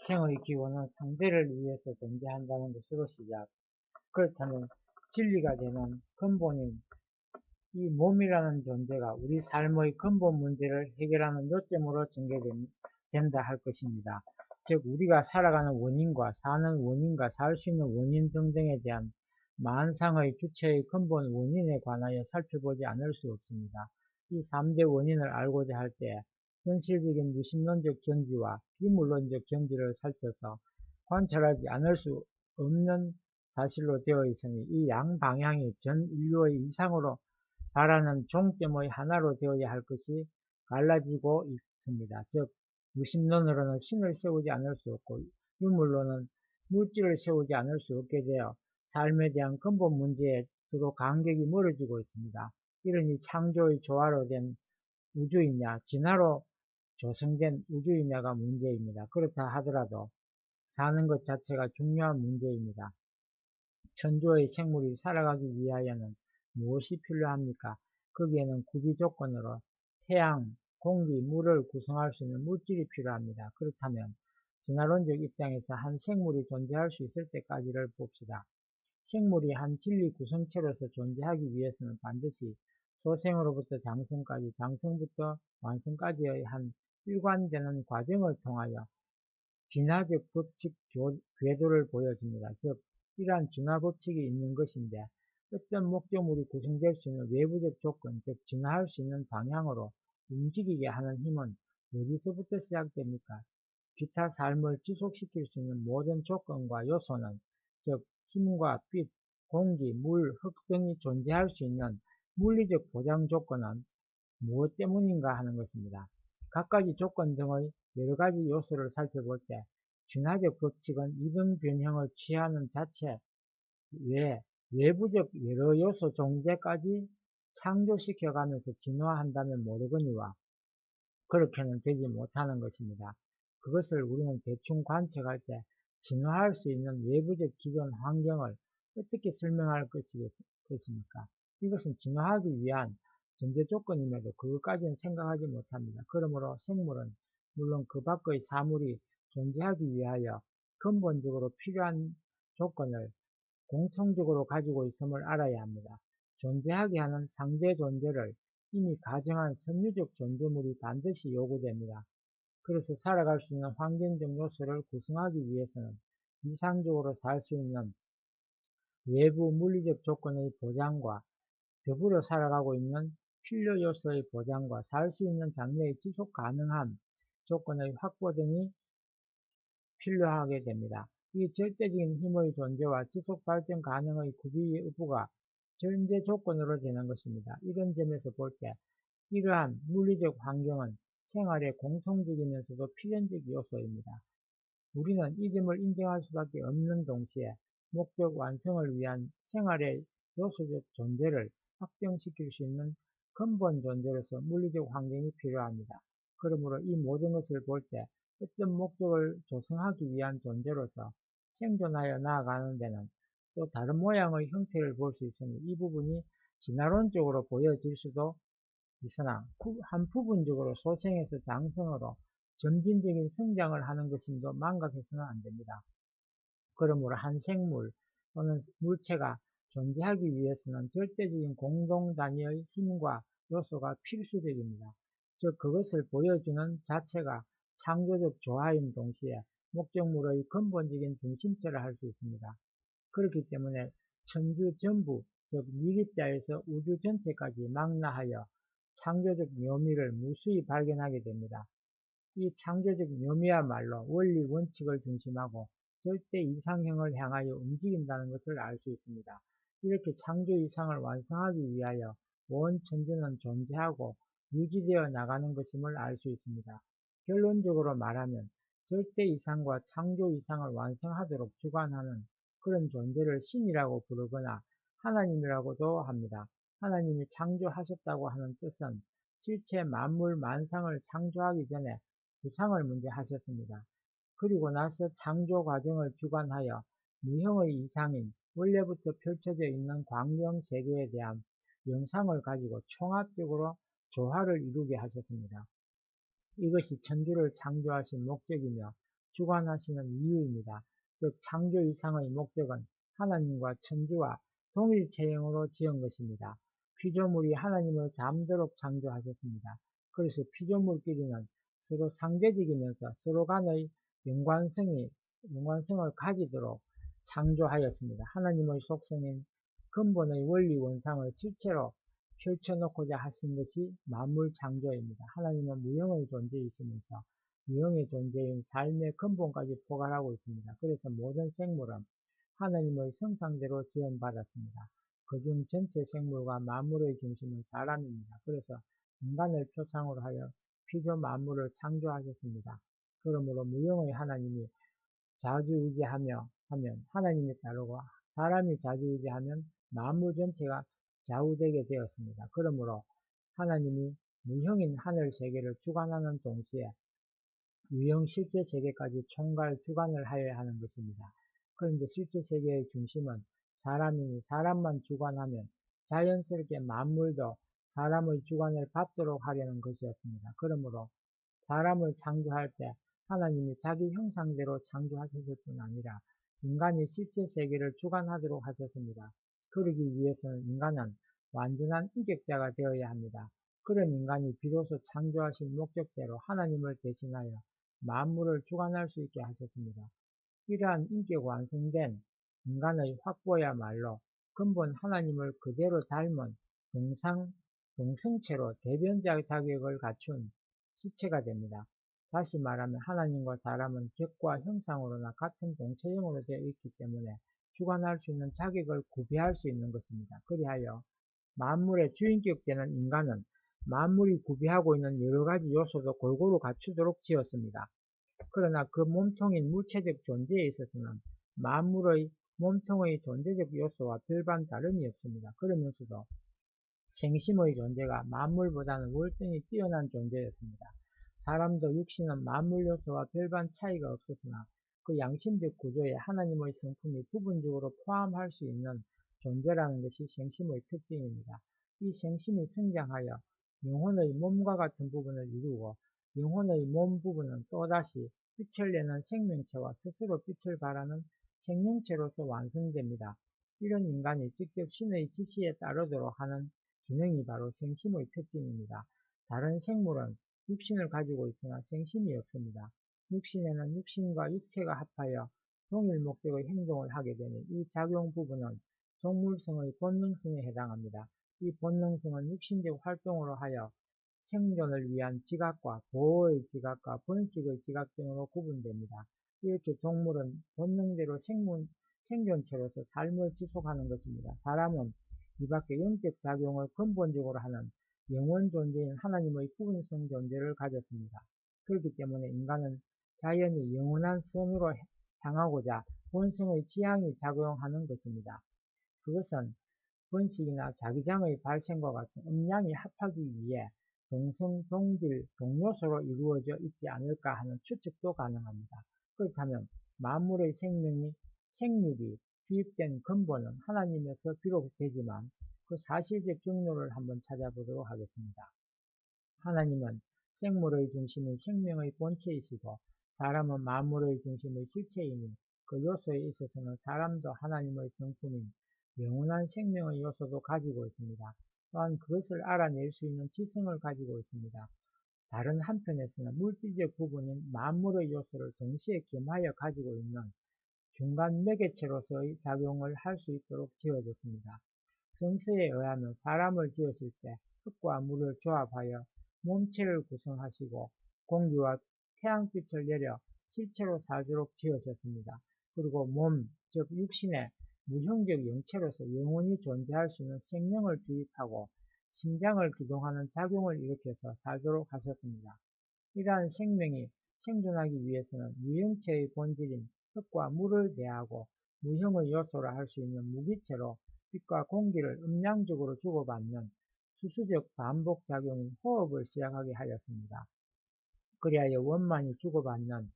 생의 기원은 상대를 위해서 존재한다는 것으로 시작. 그렇다면 진리가 되는 근본인 이 몸이라는 존재가 우리 삶의 근본 문제를 해결하는 요점으로 전개된다 할 것입니다. 즉 우리가 살아가는 원인과 사는 원인과 살 수 있는 원인 등등에 대한 만상의 주체의 근본 원인에 관하여 살펴보지 않을 수 없습니다. 이 3대 원인을 알고자 할 때 현실적인 무신론적 경지와 비물론적 경지를 살펴서 관찰하지 않을 수 없는 사실로 되어 있으니 이 양방향이 전 인류의 이상으로 바라는 종점의 하나로 되어야 할 것이 갈라지고 있습니다. 즉 무신론으로는 신을 세우지 않을 수 없고 유물론은 물질을 세우지 않을 수 없게 되어 삶에 대한 근본 문제에 서로 간격이 멀어지고 있습니다. 이러니 창조의 조화로 된 우주이냐 진화로 조성된 우주이냐가 문제입니다. 그렇다 하더라도 사는 것 자체가 중요한 문제입니다. 천조의 생물이 살아가기 위하여는 무엇이 필요합니까? 거기에는 구비 조건으로 태양, 공기, 물을 구성할 수 있는 물질이 필요합니다. 그렇다면 진화론적 입장에서 한 생물이 존재할 수 있을 때까지를 봅시다. 생물이 한 진리 구성체로서 존재하기 위해서는 반드시 소생으로부터 장성까지, 장성부터 완성까지의 한 일관되는 과정을 통하여 진화적 법칙 궤도를 보여줍니다. 즉 이러한 진화 법칙이 있는 것인데 어떤 목적물이 구성될 수 있는 외부적 조건, 즉 진화할 수 있는 방향으로 움직이게 하는 힘은 어디서부터 시작됩니까? 기타 삶을 지속시킬 수 있는 모든 조건과 요소는 즉 힘과 빛, 공기, 물, 흙 등이 존재할 수 있는 물리적 보장 조건은 무엇 때문인가 하는 것입니다. 각가지 조건 등의 여러 가지 요소를 살펴볼 때 진화적 법칙은 이등 변형을 취하는 자체 외에 외부적 여러 요소 존재까지 창조시켜가면서 진화한다면 모르거니와 그렇게는 되지 못하는 것입니다. 그것을 우리는 대충 관측할 때 진화할 수 있는 외부적 기존 환경을 어떻게 설명할 것입니까? 이것은 진화하기 위한 전제 조건임에도 그것까지는 생각하지 못합니다. 그러므로 생물은 물론 그 밖의 사물이 존재하기 위하여 근본적으로 필요한 조건을 공통적으로 가지고 있음을 알아야 합니다. 존재하게 하는 상대 존재를 이미 가정한 선유적 존재물이 반드시 요구됩니다. 그래서 살아갈 수 있는 환경적 요소를 구성하기 위해서는 이상적으로 살 수 있는 외부 물리적 조건의 보장과 더불어 살아가고 있는 필요 요소의 보장과 살 수 있는 장래의 지속 가능한 조건의 확보 등이 필요하게 됩니다. 이 절대적인 힘의 존재와 지속 발전 가능의 구비의 의무가 전제 조건으로 되는 것입니다. 이런 점에서 볼 때 이러한 물리적 환경은 생활의 공통적이면서도 필연적 요소입니다. 우리는 이 점을 인정할 수밖에 없는 동시에 목적 완성을 위한 생활의 요소적 존재를 확정시킬 수 있는 근본 존재로서 물리적 환경이 필요합니다. 그러므로 이 모든 것을 볼 때 어떤 목적을 조성하기 위한 존재로서 생존하여 나아가는 데는 또 다른 모양의 형태를 볼 수 있으니 이 부분이 진화론적으로 보여질 수도 있으나 한 부분적으로 소생에서 장성으로 점진적인 성장을 하는 것임도 망각해서는 안됩니다. 그러므로 한 생물 또는 물체가 존재하기 위해서는 절대적인 공동단위의 힘과 요소가 필수적입니다. 즉 그것을 보여주는 자체가 창조적 조화인 동시에 목적물의 근본적인 중심체를 할 수 있습니다. 그렇기 때문에 천주 전부, 즉 미립자에서 우주 전체까지 망라하여 창조적 묘미를 무수히 발견하게 됩니다. 이 창조적 묘미야말로 원리 원칙을 중심하고 절대 이상형을 향하여 움직인다는 것을 알 수 있습니다. 이렇게 창조 이상을 완성하기 위하여 온 천주는 존재하고 유지되어 나가는 것임을 알 수 있습니다. 결론적으로 말하면 절대 이상과 창조 이상을 완성하도록 주관하는 그런 존재를 신이라고 부르거나 하나님이라고도 합니다. 하나님이 창조하셨다고 하는 뜻은 실체 만물 만상을 창조하기 전에 구상을 먼저 하셨습니다. 그리고 나서 창조 과정을 주관하여 무형의 이상인 원래부터 펼쳐져 있는 광경 세계에 대한 영상을 가지고 총합적으로 조화를 이루게 하셨습니다. 이것이 천주를 창조하신 목적이며 주관하시는 이유입니다. 즉 창조 이상의 목적은 하나님과 천주와 동일 체형으로 지은 것입니다. 피조물이 하나님을 닮도록 창조하셨습니다. 그래서 피조물끼리는 서로 상대적이면서 서로 간의 연관성을 가지도록 창조하였습니다. 하나님의 속성인 근본의 원리 원상을 실체로 펼쳐놓고자 하신 것이 만물 창조입니다. 하나님은 무형의 존재이시면서 유형의 존재인 삶의 근본까지 포괄하고 있습니다. 그래서 모든 생물은 하나님의 형상대로 지원받았습니다. 그중 전체 생물과 만물의 중심은 사람입니다. 그래서 인간을 표상으로 하여 피조 만물을 창조하셨습니다. 그러므로 무형의 하나님이 좌지우지하며 하면 하나님이 따르고 사람이 좌지우지하면 만물 전체가 좌우되게 되었습니다. 그러므로 하나님이 무형인 하늘 세계를 주관하는 동시에 유형 실제 세계까지 총괄 주관을 하여야 하는 것입니다. 그런데 실제 세계의 중심은 사람이니 사람만 주관하면 자연스럽게 만물도 사람의 주관을 받도록 하려는 것이었습니다. 그러므로 사람을 창조할 때 하나님이 자기 형상대로 창조하셨을 뿐 아니라 인간이 실제 세계를 주관하도록 하셨습니다. 그러기 위해서는 인간은 완전한 인격자가 되어야 합니다. 그런 인간이 비로소 창조하신 목적대로 하나님을 대신하여 만물을 주관할 수 있게 하셨습니다. 이러한 인격 완성된 인간의 확보야말로 근본 하나님을 그대로 닮은 동성체로 대변자 자격을 갖춘 실체가 됩니다. 다시 말하면 하나님과 사람은 격과 형상으로나 같은 동체형으로 되어 있기 때문에 주관할 수 있는 자격을 구비할 수 있는 것입니다. 그리하여 만물의 주인격 되는 인간은 만물이 구비하고 있는 여러 가지 요소도 골고루 갖추도록 지었습니다. 그러나 그 몸통인 물체적 존재에 있어서는 만물의 몸통의 존재적 요소와 별반 다름이 없습니다. 그러면서도 생심의 존재가 만물보다는 월등히 뛰어난 존재였습니다. 사람도 육신은 만물 요소와 별반 차이가 없었으나 그 양심적 구조에 하나님의 성품이 부분적으로 포함할 수 있는 존재라는 것이 생심의 특징입니다. 이 생심이 성장하여 영혼의 몸과 같은 부분을 이루고 영혼의 몸 부분은 또다시 빛을 내는 생명체와 스스로 빛을 발하는 생명체로서 완성됩니다. 이런 인간이 직접 신의 지시에 따르도록 하는 기능이 바로 생심의 특징입니다. 다른 생물은 육신을 가지고 있으나 생심이 없습니다. 육신에는 육신과 육체가 합하여 동일 목적의 행동을 하게 되는 이 작용 부분은 동물성의 본능성에 해당합니다. 이 본능성은 육신적 활동으로 하여 생존을 위한 지각과 보호의 지각과 번식의 지각 등으로 구분됩니다. 이렇게 동물은 본능대로 생존체로서 삶을 지속하는 것입니다. 사람은 이 밖에 영적 작용을 근본적으로 하는 영원 존재인 하나님의 후근성 존재를 가졌습니다. 그렇기 때문에 인간은 자연히 영원한 선으로 향하고자 본성의 지향이 작용하는 것입니다. 그것은 번식이나 자기장의 발생과 같은 음양이 합하기 위해 동성, 동질, 동요소로 이루어져 있지 않을까 하는 추측도 가능합니다. 그렇다면 만물의 생육이 주입된 근본은 하나님에서 비롯되지만 그 사실적 경로를 한번 찾아보도록 하겠습니다. 하나님은 생물의 중심인 생명의 본체이시고 사람은 만물의 중심의 실체이니 그 요소에 있어서는 사람도 하나님의 성품인 영원한 생명의 요소도 가지고 있습니다. 또한 그것을 알아낼 수 있는 지성을 가지고 있습니다. 다른 한편에서는 물질적 부분인 만물의 요소를 동시에 겸하여 가지고 있는 중간 매개체로서의 작용을 할 수 있도록 지어졌습니다. 성서에 의하면 사람을 지었을 때 흙과 물을 조합하여 몸체를 구성하시고 공기와 태양빛을 내려 실체로 살도록 지으셨습니다. 그리고 몸, 즉 육신에 무형적 영체로서 영원히 존재할 수 있는 생명을 주입하고 심장을 기동하는 작용을 일으켜서 살도록 하셨습니다. 이러한 생명이 생존하기 위해서는 유형체의 본질인 흙과 물을 대하고 무형의 요소라 할 수 있는 무기체로 빛과 공기를 음량적으로 주고받는 수수적 반복작용인 호흡을 시작하게 하였습니다. 그리하여 원만히 주고받는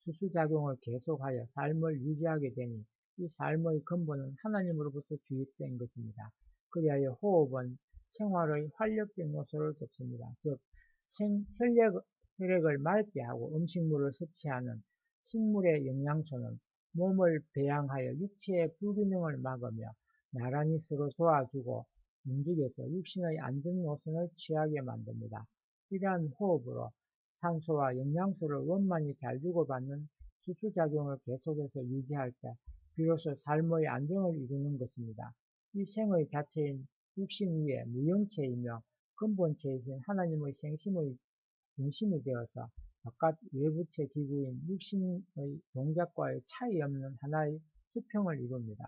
수수작용을 계속하여 삶을 유지하게 되니 이 삶의 근본은 하나님으로부터 주입된 것입니다. 그리하여 호흡은 생활의 활력적 요소를 돕습니다. 즉 혈액을 맑게 하고 음식물을 섭취하는 식물의 영양소는 몸을 배양하여 육체의 불균형을 막으며 나란히 서로 도와주고 움직여서 육신의 안전 노선을 취하게 만듭니다. 이러한 호흡으로 산소와 영양소를 원만히 잘 주고받는 수축작용을 계속해서 유지할 때 비로소 삶의 안정을 이루는 것입니다. 이 생의 자체인 육신 위에 무형체이며 근본체이신 하나님의 생심의 중심이 되어서 바깥 외부체 기구인 육신의 동작과의 차이 없는 하나의 수평을 이룹니다.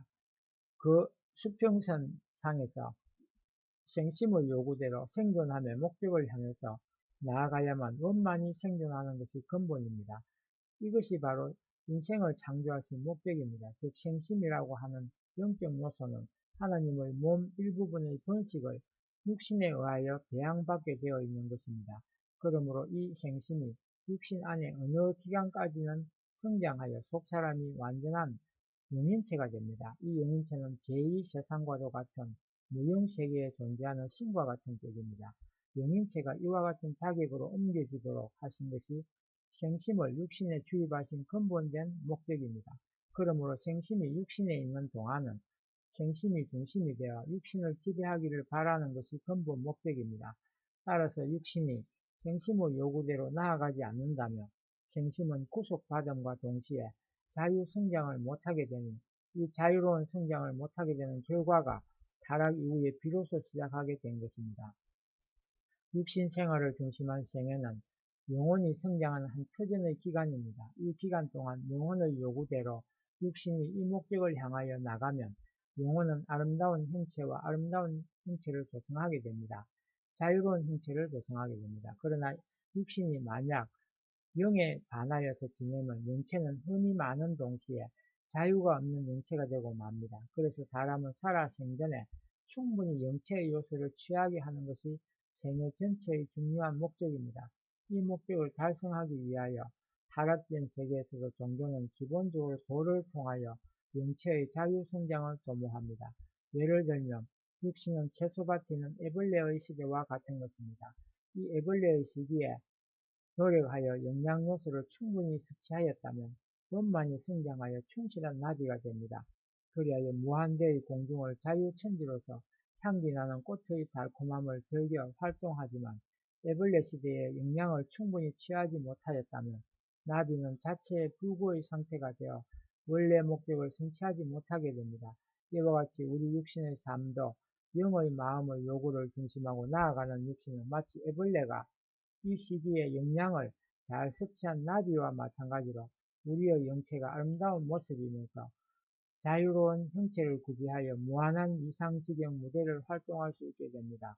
그 수평선 상에서 생심의 요구대로 생존함의 목적을 향해서 나아가야만 원만히 생존하는 것이 근본입니다. 이것이 바로 인생을 창조하신 목적입니다. 즉 생심이라고 하는 영적 요소는 하나님의 몸 일부분의 번식을 육신에 의하여 배양받게 되어 있는 것입니다. 그러므로 이 생심이 육신 안에 어느 기간까지는 성장하여 속사람이 완전한 영인체가 됩니다. 이 영인체는 제2세상과도 같은 무형세계에 존재하는 신과 같은 격입니다. 영인체가 이와 같은 자격으로 옮겨지도록 하신 것이 생심을 육신에 주입하신 근본된 목적입니다. 그러므로 생심이 육신에 있는 동안은 생심이 중심이 되어 육신을 지배하기를 바라는 것이 근본 목적입니다. 따라서 육신이 생심의 요구대로 나아가지 않는다면 생심은 구속받음과 동시에 자유성장을 못하게 되니 이 자유로운 성장을 못하게 되는 결과가 타락 이후에 비로소 시작하게 된 것입니다. 육신 생활을 중심한 생애는 영혼이 성장하는 한 터전의 기간입니다. 이 기간 동안 영혼의 요구대로 육신이 이 목적을 향하여 나가면 영혼은 아름다운 형체와 아름다운 형체를 조성하게 됩니다. 자유로운 형체를 조성하게 됩니다. 그러나 육신이 만약 영에 반하여서 지내면 영체는 흠이 많은 동시에 자유가 없는 영체가 되고 맙니다. 그래서 사람은 살아 생전에 충분히 영체의 요소를 취하게 하는 것이 생애 전체의 중요한 목적입니다. 이 목적을 달성하기 위하여 타락된 세계에서도 종교는 기본적으로 도를 통하여 영체의 자유성장을 도모합니다. 예를 들면 육신은 채소밭에 있는 애벌레의 시대와 같은 것입니다. 이 애벌레의 시기에 노력하여 영양요소를 충분히 섭취하였다면 원만히 성장하여 충실한 나비가 됩니다. 그리하여 무한대의 공중을 자유천지로서 향기나는 꽃의 달콤함을 즐겨 활동하지만 애벌레 시대에 영양을 충분히 취하지 못하였다면 나비는 자체의 불구의 상태가 되어 원래 목적을 성취하지 못하게 됩니다. 이와 같이 우리 육신의 삶도 영의 마음의 요구를 중심하고 나아가는 육신은 마치 애벌레가 이 시기에 영양을 잘 섭취한 나비와 마찬가지로 우리의 영체가 아름다운 모습이면서 자유로운 형체를 구비하여 무한한 이상지경 무대를 활동할 수 있게 됩니다.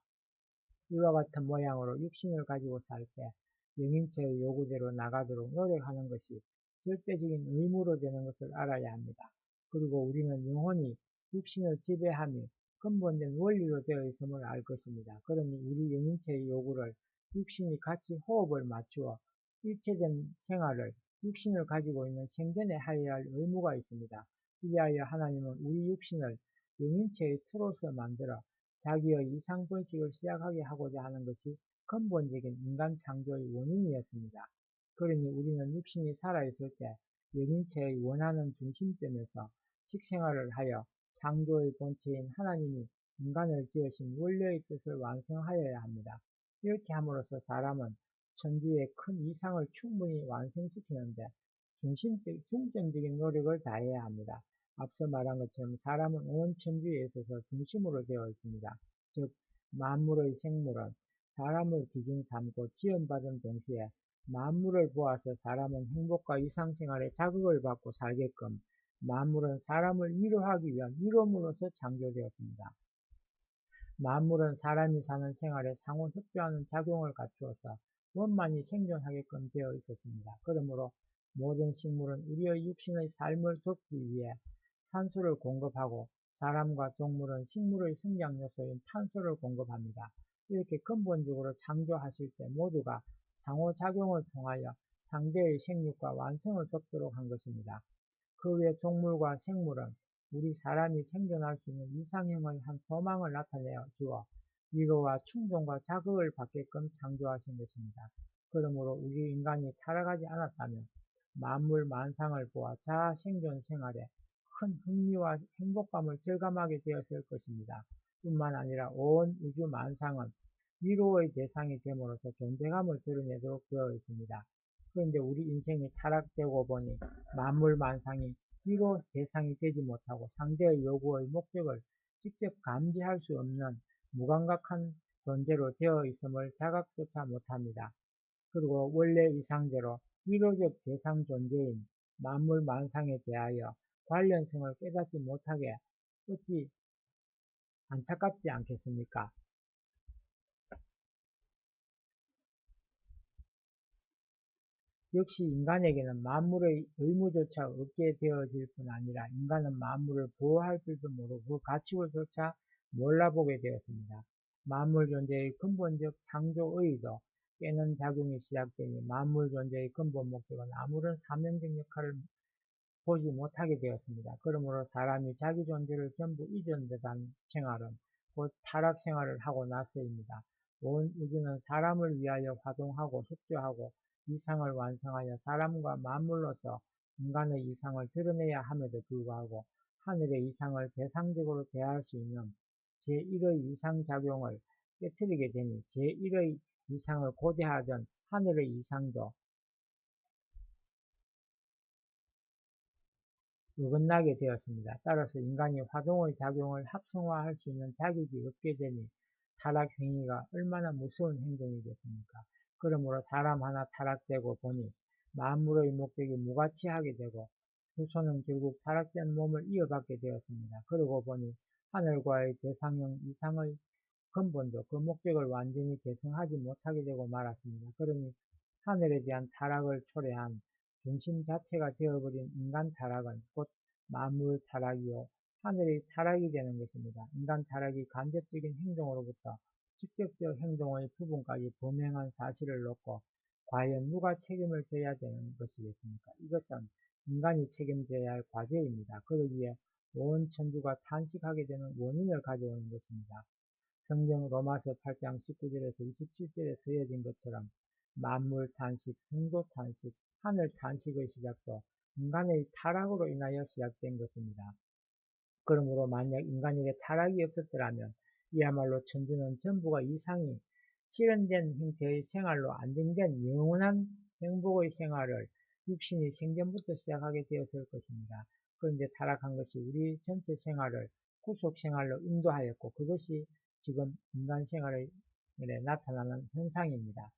이와 같은 모양으로 육신을 가지고 살 때 영인체의 요구대로 나가도록 노력하는 것이 절대적인 의무로 되는 것을 알아야 합니다. 그리고 우리는 영혼이 육신을 지배함이 근본된 원리로 되어 있음을 알 것입니다. 그러니 우리 영인체의 요구를 육신이 같이 호흡을 맞추어 일체된 생활을 육신을 가지고 있는 생전에 하여야 할 의무가 있습니다. 이리하여 하나님은 우리 육신을 영인체의 틀로서 만들어 자기의 이상 번식을 시작하게 하고자 하는 것이 근본적인 인간 창조의 원인이었습니다. 그러니 우리는 육신이 살아있을 때 영인체의 원하는 중심점에서 식생활을 하여 창조의 본체인 하나님이 인간을 지으신 원래의 뜻을 완성하여야 합니다. 이렇게 함으로써 사람은 천주의 큰 이상을 충분히 완성시키는데 중점적인 노력을 다해야 합니다. 앞서 말한 것처럼 사람은 온 천주에 있어서 중심으로 되어 있습니다. 즉 만물의 생물은 사람을 기준 삼고 지원받은 동시에 만물을 보아서 사람은 행복과 일상생활에 자극을 받고 살게끔 만물은 사람을 위로하기 위한 위로물로서 창조되었습니다. 만물은 사람이 사는 생활에 상호 협조하는 작용을 갖추어서 원만히 생존하게끔 되어 있었습니다. 그러므로 모든 식물은 우리의 육신의 삶을 돕기 위해 산소를 공급하고 사람과 동물은 식물의 성장 요소인 탄소를 공급합니다. 이렇게 근본적으로 창조하실 때 모두가 상호작용을 통하여 상대의 생육과 완성을 돕도록 한 것입니다. 그 외 동물과 생물은 우리 사람이 생존할 수 있는 이상형의 한 소망을 나타내어 주어 위로와 충동과 자극을 받게끔 창조하신 것입니다. 그러므로 우리 인간이 타락하지 않았다면 만물 만상을 보아 자아 생존 생활에 큰 흥미와 행복감을 절감하게 되었을 것입니다. 뿐만 아니라 온 우주 만상은 위로의 대상이 됨으로써 존재감을 드러내도록 되어 있습니다. 그런데 우리 인생이 타락되고 보니 만물 만상이 위로 대상이 되지 못하고 상대의 요구의 목적을 직접 감지할 수 없는 무감각한 존재로 되어 있음을 자각조차 못합니다. 그리고 원래 이상대로 위로적 대상 존재인 만물 만상에 대하여 관련성을 깨닫지 못하게 어찌 안타깝지 않겠습니까? 역시 인간에게는 만물의 의무조차 없게 되어질 뿐 아니라 인간은 만물을 보호할 줄도 모르고 그 가치조차 몰라보게 되었습니다. 만물 존재의 근본적 창조의도 깨는 작용이 시작되니 만물 존재의 근본 목적은 아무런 사명적 역할을 보지 못하게 되었습니다. 그러므로 사람이 자기 존재를 전부 잊은 듯한 생활은 곧 타락 생활을 하고 나서입니다. 온 우주는 사람을 위하여 활동하고 숙조하고 이상을 완성하여 사람과 만물로서 인간의 이상을 드러내야 함에도 불구하고 하늘의 이상을 대상적으로 대할 수 있는 제1의 이상작용을 깨뜨리게 되니 제1의 이상을 고대하던 하늘의 이상도 어긋나게 되었습니다. 따라서 인간이 화동의 작용을 합성화할 수 있는 자격이 없게 되니 타락 행위가 얼마나 무서운 행동이겠습니까? 그러므로 사람 하나 타락되고 보니 만물의 목적이 무가치하게 되고 후손은 결국 타락된 몸을 이어받게 되었습니다. 그러고 보니 하늘과의 대상형 이상의 근본도 그 목적을 완전히 계승하지 못하게 되고 말았습니다. 그러니 하늘에 대한 타락을 초래한 중심 자체가 되어버린 인간 타락은 곧 만물 타락이요 하늘의 타락이 되는 것입니다. 인간 타락이 간접적인 행동으로부터 직접적 행동의 부분까지 범행한 사실을 놓고 과연 누가 책임을 져야 되는 것이겠습니까? 이것은 인간이 책임져야 할 과제입니다. 그러기에 온 천주가 탄식하게 되는 원인을 가져오는 것입니다. 성경 로마서 8장 19절에서 27절에 쓰여진 것처럼 만물 탄식, 성도 탄식, 하늘 탄식의 시작도 인간의 타락으로 인하여 시작된 것입니다. 그러므로 만약 인간에게 타락이 없었더라면 이야말로 천주는 전부가 이상이 실현된 형태의 생활로 안정된 영원한 행복의 생활을 육신이 생전부터 시작하게 되었을 것입니다. 그런데 타락한 것이 우리 전체 생활을 구속 생활로 인도하였고 그것이 지금 인간 생활에 나타나는 현상입니다.